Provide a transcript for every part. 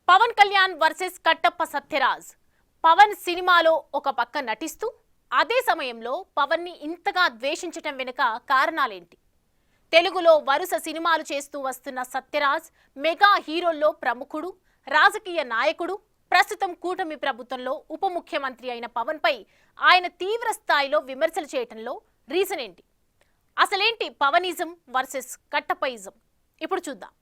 Pawan Kalyan versus Kattappa Sathyaraj. Pawan సినిమాలో ఒక పక్క నటిస్తూ అదే సమయంలో పవన్ ని ఇంతగా ద్వేషించటం వెనుక కారణాలేంటి? తెలుగులో వరుస సినిమాలు చేస్తూ వస్తున్న సత్యరాజ్ మెగా హీరోల్లో ప్రముఖుడు, రాజకీయ నాయకుడు. ప్రస్తుతం కూటమి ప్రభుత్వంలో ఉప ముఖ్యమంత్రి అయిన పవన్ పై ఆయన తీవ్ర స్థాయిలో విమర్శలు చేయటంలో రీజన్ ఏంటి? అసలేంటి పవనిజం వర్సెస్ కట్టప్పయిజం? ఇప్పుడు చూద్దాం.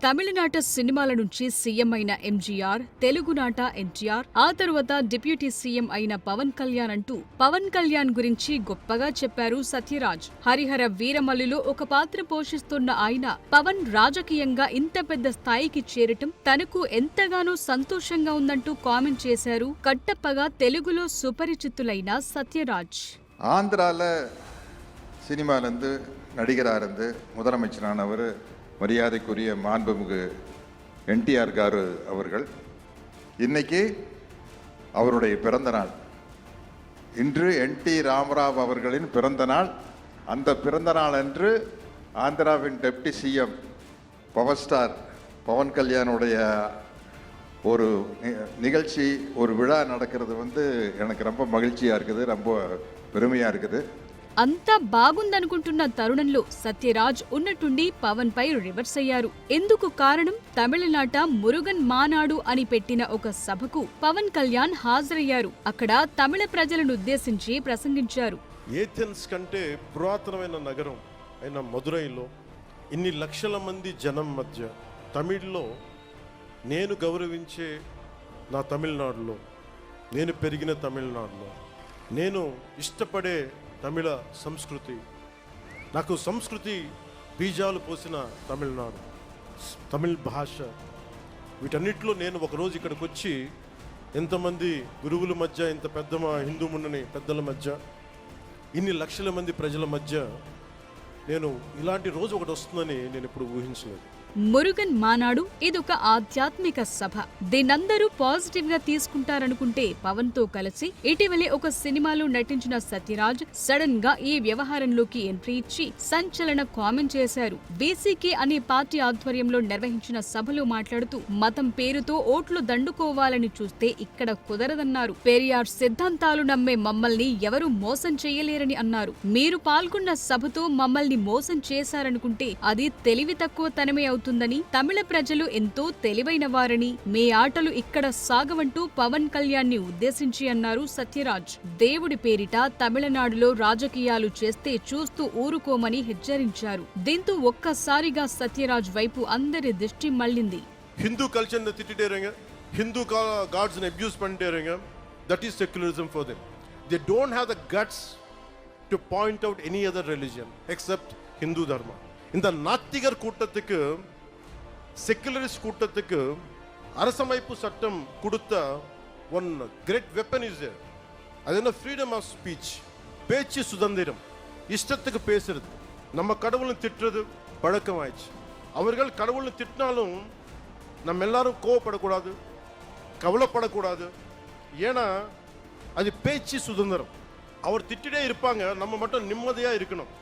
తమిళనాట సినిమాల నుంచి సీఎం అయిన ఎంజీఆర్, తెలుగునాట ఎన్టీఆర్, ఆ తరువాత డిప్యూటీ సీఎం అయిన పవన్ కళ్యాణ్ అంటూ పవన్ కళ్యాణ్ గురించి గొప్పగా చెప్పారు సత్యరాజ్. హరిహర వీరమల్లులో ఒక పాత్ర పోషిస్తున్న ఆయన పవన్ రాజకీయంగా ఇంత పెద్ద స్థాయికి చేరటం తనకు ఎంతగానో సంతోషంగా ఉందంటూ కామెంట్ చేశారు కట్టప్పగా తెలుగులో సుపరిచితులైన సత్యరాజ్. ஆந்திரால சினிமாலேருந்து நடிகராக இருந்து முதலமைச்சரானவர் மரியாதைக்குரிய மாண்புமிகு என்டிஆர் காரு அவர்கள் இன்னைக்கு அவருடைய பிறந்த நாள். இன்று என்டி ராமராவ் அவர்களின் பிறந்த நாள். அந்த பிறந்த நாள் அன்று ஆந்திராவின் deputy CM power star Pawan கல்யாணுடைய ஒரு நிகழ்ச்சி, ஒரு விழா நடக்கிறது எனக்கு ரொம்ப மகிழ்ச்சியாக இருக்குது, ரொம்ப பெருமையாக இருக்குது. అంతా బాగుందనుకుంటున్న తరుణంలో సత్యరాజ్ ఉన్నట్టుండి పవన్ పై రివర్స్ అయ్యారు. ఎందుకు కారణం? తమిళనాట మురుగన్ మానాడు అని పెట్టిన ఒక సభకు పవన్ కళ్యాణ్ హాజరయ్యారు. అక్కడ తమిళ ప్రజలను ఉద్దేశించి ప్రసంగించారు. ఏథెన్స్ కంటే పురాతనమైన నగరం అయిన మదురైలో ఇన్ని లక్షల మంది జనం మధ్య తమిళ్లో నేను గౌరవించే నా తమిళనాడులో, నేను పెరిగిన తమిళనాడులో, నేను ఇష్టపడే తమిళ సంస్కృతి, నాకు సంస్కృతి బీజాలు పోసిన తమిళనాడు, తమిళ భాష, వీటన్నిటిలో నేను ఒకరోజు ఇక్కడికి వచ్చి ఎంతమంది గురువుల మధ్య, ఇంత పెద్ద హిందూ మున్నని పెద్దల మధ్య, ఇన్ని లక్షల మంది ప్రజల మధ్య నేను ఇలాంటి రోజు ఒకటి వస్తుందని నేను ఇప్పుడు ఊహించలేదు. మురుగన్ మానాడు ఇదొక ఆధ్యాత్మిక సభ. దీనందరూ పాజిటివ్ గా తీసుకుంటారనుకుంటే పవన్ తో కలిసి ఇటీవలే ఒక సినిమాలో నటించిన సత్యరాజ్ సడన్ గా ఈ వ్యవహారంలోకి ఎంట్రీ ఇచ్చి సంచలన కామెంట్ చేశారు. బీసీకే అనే పార్టీ ఆధ్వర్యంలో నిర్వహించిన సభలో మాట్లాడుతూ మతం పేరుతో ఓట్లు దండుకోవాలని చూస్తే ఇక్కడ కుదరదన్నారు. పెరియార్ సిద్ధాంతాలు నమ్మే మమ్మల్ని ఎవరూ మోసం చేయలేరని అన్నారు. మీరు పాల్గొన్న సభతో మమ్మల్ని మోసం చేశారనుకుంటే అది తెలివి తక్కువ తనమే అవుతుందని, తమిళ ప్రజలు ఎంతో తెలివైన వారని, మీ ఆటలు ఇక్కడ సాగవంటూ పవన్ కళ్యాణ్ ని ఉద్దేశించి అన్నారు సత్యరాజ్. దేవుడి పేరిట తమిళనాడులో రాజకీయాలు చేస్తే చూస్తూ ఊరుకోమని హెచ్చరించారు. దీంతో ఒక్కసారిగా సత్యరాజ్ వైపు అందరి దృష్టి మళ్లింది. హిందూ కల్చర్ ని తిట్టిటేరంగా, హిందూ గాడ్స్ ని అబ్యూస్ பண்ணிட்டேங்க. That is secularism for them. They don't have the guts to point out any other religion except Hindu dharma. இந்த நாத்திகர் கூட்டத்துக்கு, செக்குலரிஸ்ட் கூட்டத்துக்கு அரசமைப்பு சட்டம் கொடுத்த one great weapon is there. அது என்ன? ஃப்ரீடம் ஆஃப் ஸ்பீச், பேச்சு சுதந்திரம், இஷ்டத்துக்கு பேசுறது. நம்ம கடவுளை திட்டுறது பழக்கம் ஆயிடுச்சு. அவர்கள் கடவுளை திட்டினாலும் நம்ம எல்லாரும் கோவப்படக்கூடாது, கவலைப்படக்கூடாது. ஏன்னா அது பேச்சு சுதந்திரம். அவர் திட்டிட்டே இருப்பாங்க, நம்ம மட்டும் நிம்மதியா இருக்கணும்.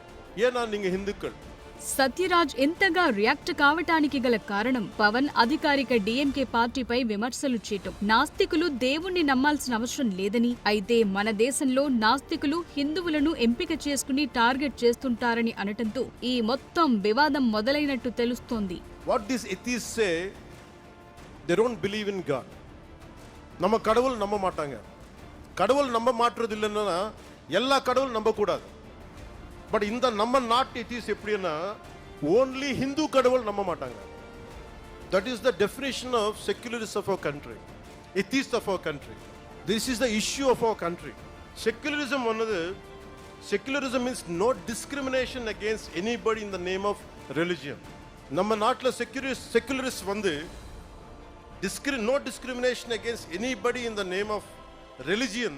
ஏன்னா நீங்க இந்துக்கள். సత్యరాజ్ ఎంతగా రియాక్ట్ కావటానికి గల కారణం పవన్ అధికారిక డీఎంకే పార్టీపై విమర్శలు చేయటం. నాస్తికులు దేవుణ్ణి నమ్మాల్సిన అవసరం లేదని, అయితే మన దేశంలో నాస్తికులు హిందువులను ఎంపిక చేసుకుని టార్గెట్ చేస్తుంటారని అనటంతో ఈ మొత్తం వివాదం మొదలైనట్టు తెలుస్తోంది. What this atheists say, they don't believe in God. நம்ம கடவுள் நம்ப மாட்டாங்க. கடவுள் நம்ப மாட்டுறது இல்லைன்னா எல்லா கடவுள் நம்பக்கூடாது. பட் இந்த நம்ம நாட்டு எத்தீஸ் எப்படின்னா ஓன்லி ஹிந்து கடவுள் நம்ப மாட்டாங்க. That is the definition of secularism of our country, atheists of our country. This is the issue of our country. Secularism வந்தது, secularism means no discrimination against anybody in the name of religion. நம்ம நாட்டில் செக்யுலரிஸ்ட் no discrimination against anybody in the name of religion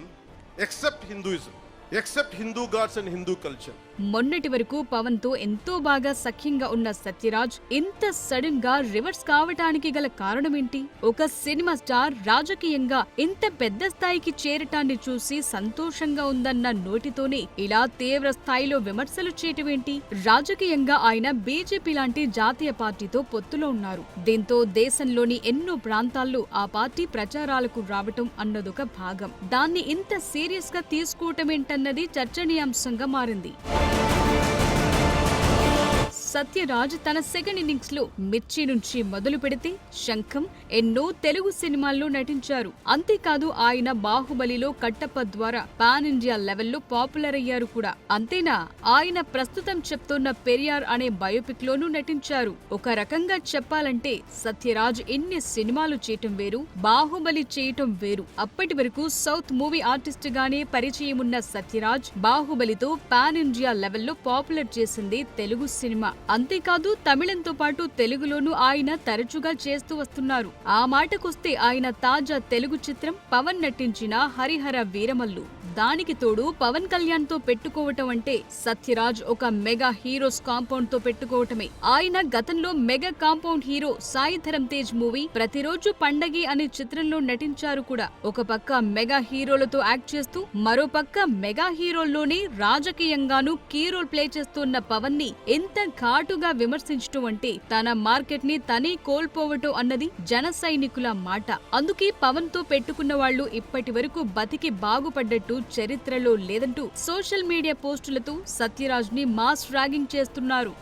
except Hinduism, except Hindu gods and Hindu culture. మొన్నటి వరకు పవన్ తో ఎంతో బాగా సఖ్యంగా ఉన్న సత్యరాజ్ ఇంత సడన్ గా రివర్స్ కావటానికి గల కారణమేంటి? ఒక సినిమా స్టార్ రాజకీయంగా ఇంత పెద్ద స్థాయికి చేరటాన్ని చూసి సంతోషంగా ఉందన్న నోటితోనే ఇలా తీవ్ర స్థాయిలో విమర్శలు చేయటమేంటి? రాజకీయంగా ఆయన బీజేపీ లాంటి జాతీయ పార్టీతో పొత్తులో ఉన్నారు. దీంతో దేశంలోని ఎన్నో ప్రాంతాల్లో ఆ పార్టీ ప్రచారాలకు రావటం అన్నదొక భాగం. దాన్ని ఇంత సీరియస్ గా తీసుకోవటమేంటన్నది చర్చనీయాంశంగా మారింది. సత్యరాజ్ తన సెకండ్ ఇన్నింగ్స్ లో మిర్చి నుంచి మొదలు పెడితే శంఖం ఎన్నో తెలుగు సినిమాల్లో నటించారు. అంతేకాదు ఆయన బాహుబలిలో కట్టప్ప ద్వారా పాన్ ఇండియా లెవెల్లో పాపులర్ అయ్యారు కూడా. అంతేనా, ఆయన ప్రస్తుతం చెప్తున్న పెరియార్ అనే బయోపిక్ లోనూ నటించారు. ఒక రకంగా చెప్పాలంటే సత్యరాజ్ ఇన్ని సినిమాలు చేయటం వేరు, బాహుబలి చేయటం వేరు. అప్పటి వరకు సౌత్ మూవీ ఆర్టిస్ట్ గానే పరిచయం ఉన్న సత్యరాజ్ బాహుబలితో పాన్ ఇండియా లెవెల్లో పాపులర్ చేసింది తెలుగు సినిమా. అంతేకాదు తమిళంతో పాటు తెలుగులోనూ ఆయన తరచుగా చేస్తూ వస్తున్నారు. ఆ మాటకొస్తే ఆయన తాజా తెలుగు చిత్రం పవన్ నటించిన హరిహర వీరమల్లు. దానికి తోడు పవన్ కళ్యాణ్ తో పెట్టుకోవటం అంటే సత్యరాజ్ ఒక మెగా హీరోస్ కాంపౌండ్ తో పెట్టుకోవటమే. ఆయన గతంలో mega compound hero Sai Dharam Tej movie ప్రతిరోజు పండగి అనే చిత్రంలో నటించారు కూడా. ఒక పక్క మెగా హీరోలతో యాక్ట్ చేస్తూ మరో పక్క మెగా హీరోల్లోనే రాజకీయంగానూ కీ రోల్ ప్లే చేస్తున్న పవన్ ని ఎంత ఘాటుగా విమర్శించటం అంటే తన మార్కెట్ ని తనే కోల్పోవటం అన్నది జన సైనికుల మాట. అందుకే పవన్ తో పెట్టుకున్న వాళ్లు ఇప్పటి వరకు బతికి బాగుపడ్డట్టు చరిత్రలో లేదంటూ సోషల్ మీడియా పోస్టులతో సత్యరాజ్ ని మాస్ ర్యాగింగ్ చేస్తున్నారు.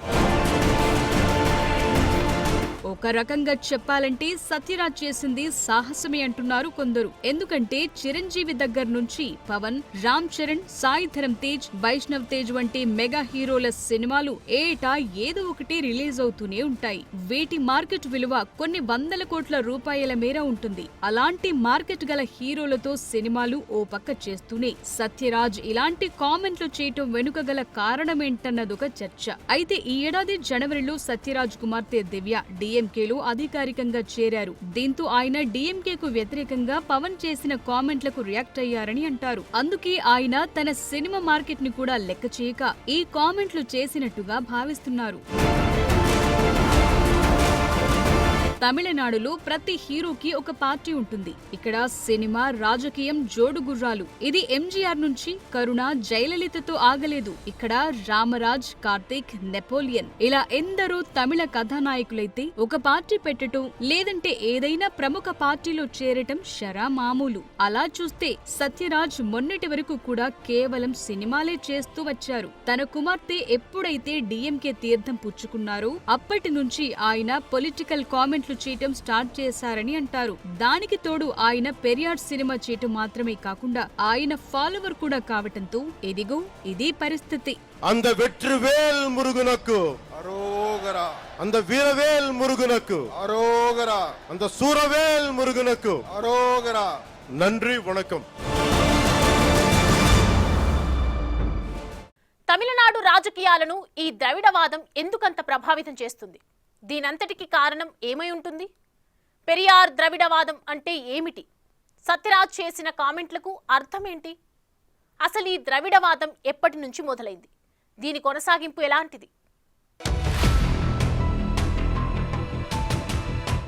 ఒక రకంగా చెప్పాలంటే సత్యరాజ్ చేసింది సాహసమే అంటున్నారు కొందరు. ఎందుకంటే చిరంజీవి దగ్గర నుంచి పవన్, రామ్ చరణ్, సాయి ధరమ్ తేజ్, వైష్ణవ్ తేజ్ వంటి మెగా హీరోల సినిమాలు ఏటా ఏదో ఒకటి రిలీజ్ అవుతూనే ఉంటాయి. వీటి మార్కెట్ విలువ కొన్ని వందల కోట్ల రూపాయల మేర ఉంటుంది. అలాంటి మార్కెట్ గల హీరోలతో సినిమాలు ఓ పక్క చేస్తూనే సత్యరాజ్ ఇలాంటి కామెంట్లు చేయటం వెనుక గల కారణమేంటన్నదొక చర్చ. అయితే ఈ ఏడాది జనవరిలో సత్యరాజ్ కుమార్తె దివ్య డిఎంకేలో అధికారికంగా చేరారు. దీంతో ఆయన డిఎంకేకు వ్యతిరేకంగా పవన్ చేసిన కామెంట్లకు రియాక్ట్ అయ్యారని అంటారు. అందుకే ఆయన తన సినిమా మార్కెట్ ని కూడా లెక్క చేయక ఈ కామెంట్లు చేసినట్టుగా భావిస్తున్నారు. తమిళనాడులో ప్రతి హీరోకి ఒక పార్టీ ఉంటుంది. ఇక్కడ సినిమా, రాజకీయం జోడుగుర్రాలు. ఇది ఎంజీఆర్ నుంచి కరుణ, జయలలితతో ఆగలేదు. ఇక్కడ రామరాజ్, కార్తీక్, నెపోలియన్ ఇలా ఎందరో తమిళ కథానాయకులైతే ఒక పార్టీ పెట్టటం లేదంటే ఏదైనా ప్రముఖ పార్టీలో చేరటం షరా మామూలు. అలా చూస్తే సత్యరాజ్ మొన్నటి వరకు కూడా కేవలం సినిమాలే చేస్తూ వచ్చారు. తన కుమార్తె ఎప్పుడైతే డిఎంకే తీర్థం పుచ్చుకున్నారో అప్పటి నుంచి ఆయన పొలిటికల్ కామెంట్లు చేయటం స్టార్ట్ చేశారని అంటారు. దానికి తోడు ఆయన పెరియార్ సినిమా చేయటం మాత్రమే కాకుండా ఆయన ఫాలోవర్ కూడా కావటంతో ఇదిగో ఇదే పరిస్థితి. அந்த வெற்றிவேல் முருகனுக்கு அரோகரா, அந்த வீரவேல் முருகனுக்கு அரோகரா, அந்த சூரவேல் முருகனுக்கு அரோகரா. நன்றி, வணக்கம். తమిళనాడు రాజకీయాలను ఈ ద్రవిడవాదం ఎందుకంత ప్రభావితం చేస్తుంది? దీనంతటికి కారణం ఏమై ఉంటుంది? పెరియార్ ద్రవిడవాదం అంటే ఏమిటి? సత్యరాజ్ చేసిన కామెంట్లకు అర్థమేంటి? అసలు ఈ ద్రవిడవాదం ఎప్పటి నుంచి మొదలైంది? దీని కొనసాగింపు ఎలాంటిది?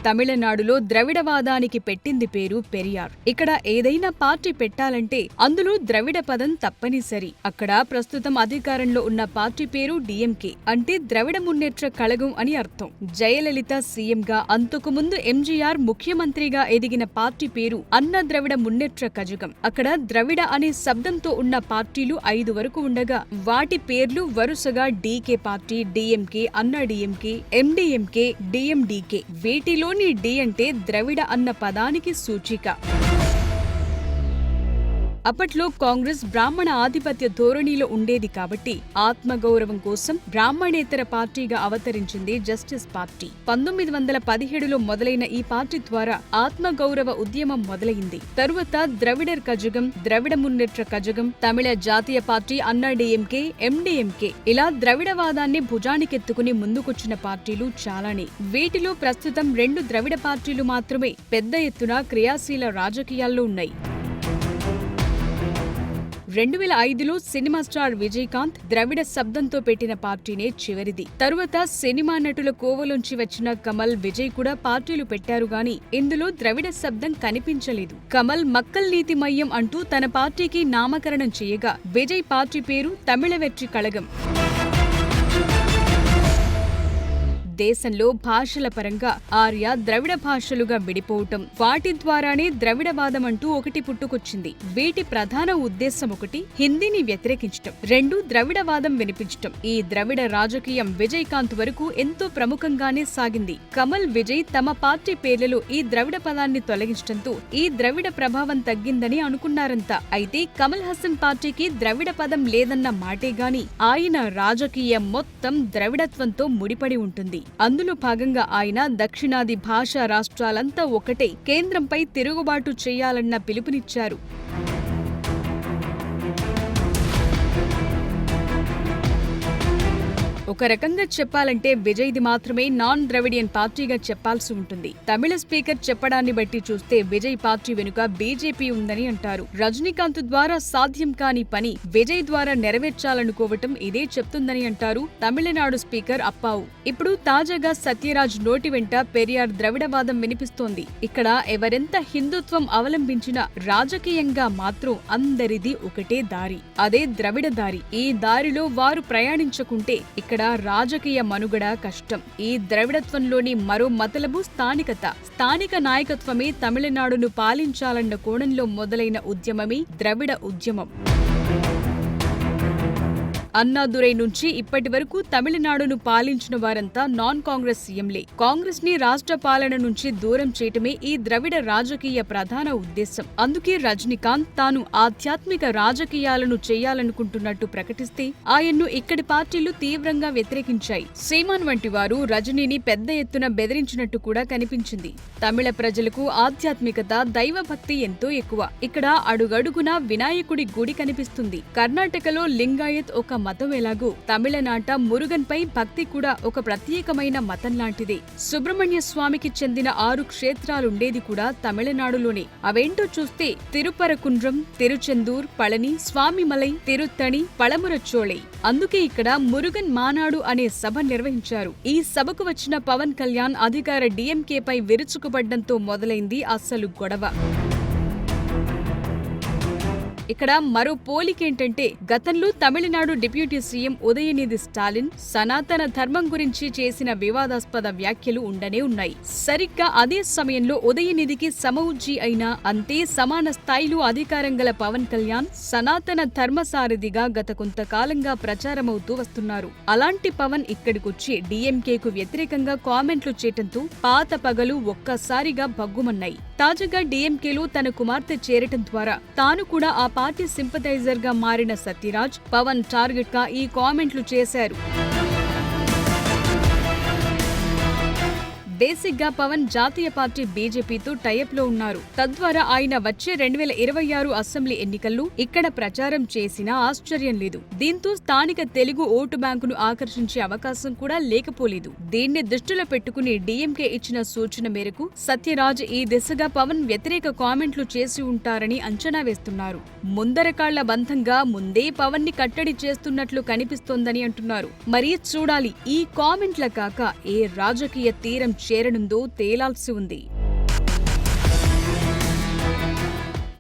తమిళనాడులో ద్రవిడవాదానికి పెట్టింది పేరు పెరియార్. ఇక్కడ ఏదైనా పార్టీ పెట్టాలంటే అందులో ద్రవిడ పదం తప్పనిసరి. అక్కడ ప్రస్తుతం అధికారంలో ఉన్న పార్టీ పేరు డిఎంకే, అంటే ద్రవిడ మున్నేట్ర కళగం అని అర్థం. జయలలిత సీఎంగా, అంతకు ముందు ఎంజీఆర్ ముఖ్యమంత్రిగా ఎదిగిన పార్టీ పేరు అన్న ద్రవిడ మున్నేట్ర కజగం. అక్కడ ద్రవిడ అనే శబ్దంతో ఉన్న పార్టీలు 5 వరకు ఉండగా వాటి పేర్లు వరుసగా డీకే పార్టీ, డిఎంకే, అన్నా డిఎంకే, ఎండిఎంకే, డిఎండికే. వీటిలో డి అంటే ద్రవిడ అన్న పదానికి సూచిక. అప్పట్లో కాంగ్రెస్ బ్రాహ్మణ ఆధిపత్య ధోరణిలో ఉండేది కాబట్టి ఆత్మగౌరవం కోసం బ్రాహ్మణేతర పార్టీగా అవతరించింది జస్టిస్ పార్టీ. 1917లో మొదలైన ఈ పార్టీ ద్వారా ఆత్మగౌరవ ఉద్యమం మొదలైంది. తరువాత ద్రవిడర్ కజగం, ద్రవిడ మున్నేట్ర కజగం, తమిళ జాతీయ పార్టీ అన్నా డిఎంకే, ఎండిఎంకే ఇలా ద్రవిడవాదాన్ని భుజానికెత్తుకుని ముందుకొచ్చిన పార్టీలు చాలానే. వీటిలో ప్రస్తుతం 2 ద్రవిడ పార్టీలు మాత్రమే పెద్ద ఎత్తున క్రియాశీల రాజకీయాల్లో ఉన్నాయి. 2005లో సినిమా స్టార్ విజయకాంత్ ద్రవిడ శబ్దంతో పెట్టిన పార్టీనే చివరిది. తరువాత సినిమా నటుల కోవలోంచి వచ్చిన కమల్, విజయ్ కూడా పార్టీలు పెట్టారు గాని ఇందులో ద్రవిడ శబ్దం కనిపించలేదు. కమల్ మక్కల్ నీతి మయ్యం అంటూ తన పార్టీకి నామకరణం చేయగా, విజయ్ పార్టీ పేరు తమిళ వెట్రి కళగం. దేశంలో భాషల పరంగా ఆర్య, ద్రవిడ భాషలుగా విడిపోవటం, వాటి ద్వారానే ద్రవిడవాదం అంటూ ఒకటి పుట్టుకొచ్చింది. వీటి ప్రధాన ఉద్దేశం ఒకటి, హిందీని వ్యతిరేకించటం, 2 ద్రవిడవాదం వినిపించటం. ఈ ద్రవిడ రాజకీయం విజయకాంత్ వరకు ఎంతో ప్రముఖంగానే సాగింది. కమల్, విజయ్ తమ పార్టీ పేర్లలో ఈ ద్రవిడ పదాన్ని తొలగించడంతో ఈ ద్రవిడ ప్రభావం తగ్గిందని అనుకున్నారంతా. అయితే కమల్ హాసన్ పార్టీకి ద్రవిడ పదం లేదన్న మాటే గాని ఆయన రాజకీయం మొత్తం ద్రవిడత్వంతో ముడిపడి ఉంటుంది. అందులో భాగంగా ఆయన దక్షిణాది భాషా రాష్ట్రాలంతా ఒకటే కేంద్రంపై తిరుగుబాటు చేయాలన్న పిలుపునిచ్చారు. ఒక రకంగా చెప్పాలంటే విజయ్ది మాత్రమే నాన్ ద్రవిడియన్ పార్టీగా చెప్పాల్సి ఉంటుంది. తమిళ స్పీకర్ చెప్పడాన్ని బట్టి చూస్తే విజయ్ పార్టీ వెనుక బీజేపీ ఉందని అంటారు. రజనీకాంత్ ద్వారా సాధ్యం కాని పని విజయ్ ద్వారా నెరవేర్చాలనుకోవటం ఇదే చెప్తుందని అంటారు తమిళనాడు స్పీకర్ అప్పావు. ఇప్పుడు తాజాగా సత్యరాజ్ నోటి వెంట పెరియార్ ద్రవిడవాదం వినిపిస్తోంది. ఇక్కడ ఎవరెంత హిందుత్వం అవలంబించినా రాజకీయంగా మాత్రం అందరిది ఒకటే దారి, అదే ద్రవిడ దారి. ఈ దారిలో వారు ప్రయాణించకుంటే ఇక్కడ రాజకీయ మనుగడ కష్టం. ఈ ద్రవిడత్వంలోని మరో మతలబు స్థానికత. స్థానిక నాయకత్వమే తమిళనాడును పాలించాలన్న కోణంలో మొదలైన ఉద్యమమే ద్రవిడ ఉద్యమం. అన్నాదురై నుంచి ఇప్పటి వరకు తమిళనాడును పాలించిన వారంతా నాన్ కాంగ్రెస్ సీఎంలే. కాంగ్రెస్ ని రాష్ట్ర పాలన నుంచి దూరం చేయటమే ఈ ద్రవిడ రాజకీయ ప్రధాన ఉద్దేశం. అందుకే రజనీకాంత్ తాను ఆధ్యాత్మిక రాజకీయాలను చేయాలనుకుంటున్నట్టు ప్రకటిస్తే ఆయన్ను ఇక్కడి పార్టీలు తీవ్రంగా వ్యతిరేకించాయి. శ్రీమాన్ వంటి వారు రజనీని పెద్ద ఎత్తున బెదిరించినట్టు కూడా కనిపించింది. తమిళ ప్రజలకు ఆధ్యాత్మికత, దైవభక్తి ఎంతో ఎక్కువ. ఇక్కడ అడుగడుగునా వినాయకుడి గుడి కనిపిస్తుంది. కర్ణాటకలో లింగాయత్ ఒక మతం ఎలాగో తమిళనాట మురుగన్ పై భక్తి కూడా ఒక ప్రత్యేకమైన మతం లాంటిదే. సుబ్రహ్మణ్య స్వామికి చెందిన 6 క్షేత్రాలుండేది కూడా తమిళనాడులోనే. అవేంటో చూస్తే తిరుపరకుండ్రం, తిరుచెందూర్, పళని, స్వామిమలై, తిరుత్తణి, పళమురచోళై. అందుకే ఇక్కడ మురుగన్ మానాడు అనే సభ నిర్వహించారు. ఈ సభకు వచ్చిన పవన్ కళ్యాణ్ అధికార డీఎంకేపై విరుచుకుపడ్డంతో మొదలైంది అస్సలు గొడవ. ఇక్కడ మరో పోలికేంటంటే గతంలో తమిళనాడు డిప్యూటీ సీఎం ఉదయనిధి స్టాలిన్ సనాతన ధర్మం గురించి చేసిన వివాదాస్పద వ్యాఖ్యలు ఉండనే ఉన్నాయి. సరిగ్గా అదే సమయంలో ఉదయనిధికి సమవుజ్జి అయినా అంతే సమాన స్థాయిలో అధికారం గల పవన్ కళ్యాణ్ సనాతన ధర్మసారథిగా గత కొంతకాలంగా ప్రచారమవుతూ వస్తున్నారు. అలాంటి పవన్ ఇక్కడికొచ్చి డీఎంకేకు వ్యతిరేకంగా కామెంట్లు చేయటంతో పాత పగలు ఒక్కసారిగా భగ్గుమన్నాయి. తాజాగా డీఎంకేలో తన కుమార్తె చేరటం ద్వారా తాను కూడా ఆ పార్టీ సింపథైజర్ గా మారిన సత్యరాజ్ పవన్ టార్గెట్ గా ఈ కామెంట్లు చేశారు. బేసిక్ గా పవన్ జాతీయ పార్టీ బీజేపీతో టైఅప్ లో ఉన్నారు. తద్వారా ఆయన వచ్చే 2026 అసెంబ్లీ ఎన్నికల్లో ఇక్కడ ప్రచారం చేసినా ఆశ్చర్యం లేదు. దీంతో స్థానిక తెలుగు ఓటు బ్యాంకును ఆకర్షించే అవకాశం కూడా లేకపోలేదు. దీన్ని దృష్టిలో పెట్టుకుని డీఎంకే ఇచ్చిన సూచన మేరకు సత్యరాజ్ ఈ దిశగా పవన్ వ్యతిరేక కామెంట్లు చేసి ఉంటారని అంచనా వేస్తున్నారు. ముందరకాళ్ల బంధంగా ముందే పవన్ ని కట్టడి చేస్తున్నట్లు కనిపిస్తోందని అంటున్నారు. మరి చూడాలి ఈ కామెంట్ల కాక ఏ రాజకీయ తీరం చేరనుందో తేలాల్సి ఉంది.